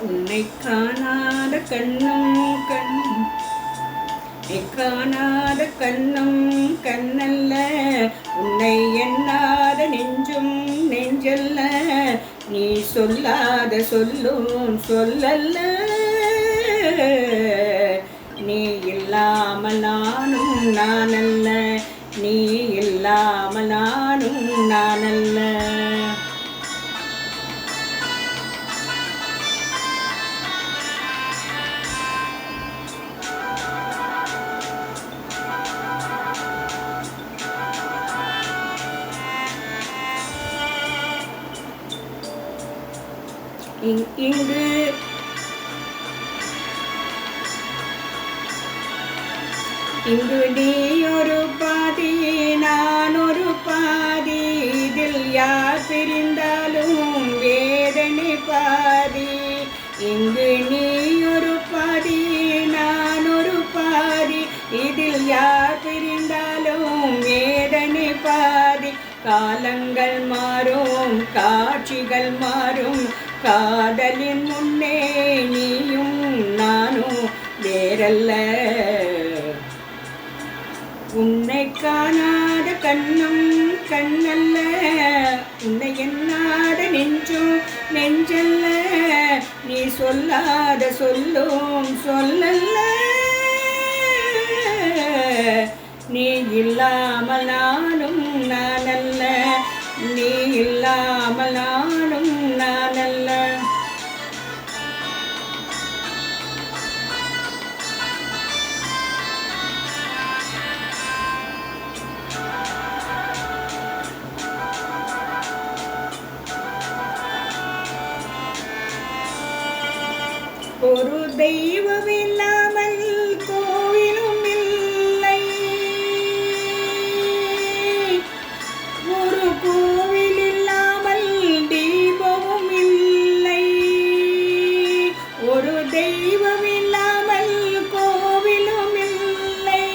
உன்னை காணாத கண்ணும் காணாத கண்ணும் கண்ணல்ல, உன்னை எண்ணாத நெஞ்சும் நெஞ்சல்ல, நீ சொல்லாத சொல்லும் சொல்லல்ல. நீ இல்லாமல் நானும் நானல்ல, நீ இல்லாமல் நானும் நானல்ல. இங்கு நீ ஒரு பாதி நான் ஒரு பாதி, இதில் யார் பிரிந்தாலும் வேதனை பாதி. இங்கு நீ ஒரு பாதி நான் ஒரு பாதி, இதில் யார் பிரிந்தாலும் வேதனை பாதி. காலங்கள் மாறும் காட்சிகள் மாறும், காதலின் முன்னே நீயும் நானும் வேறல்ல. உன்னை காணாத கண்ணும் கண்ணல்ல, உன்னை எண்ணாத நெஞ்சும் நெஞ்சல்ல, நீ சொல்லாத சொல்லும் சொல்லல்ல. நீ இல்லாமல் நானும் நானல்ல, நீ இல்லாமல் நானும் நானல்ல. ஒரு தெய்வம் இல்லாமல் கோவிலும் இல்லை, ஒரு கோவில் இல்லாமல் தீபமும் இல்லை. ஒரு தெய்வம் இல்லாமல் கோவிலும் இல்லை,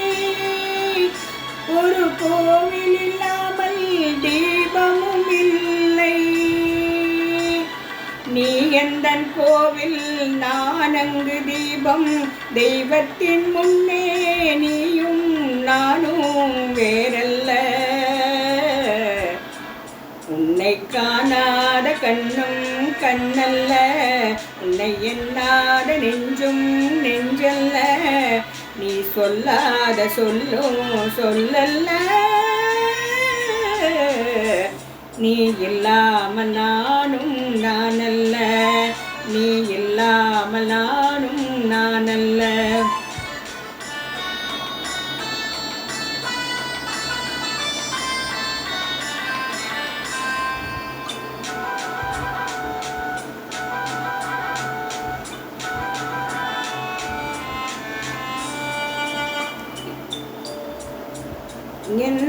ஒரு கோவில் இல்லாமல் தீபமும் இல்லை. நீ எந்தன் கோவில் நான் அங்கு தீபம், தெய்வத்தின் முன்னே நீயும் நானும் வேறல்ல. உன்னை காணாத கண்ணும் கண்ணல்ல, உன்னை எண்ணாத நெஞ்சும் நெஞ்சல்ல, நீ சொல்லாத சொல்லும் சொல்லல்ல. நீ இல்லாமல் நானும் நானல்ல, நீ இல்லாமல் நானும் நானல்ல. என்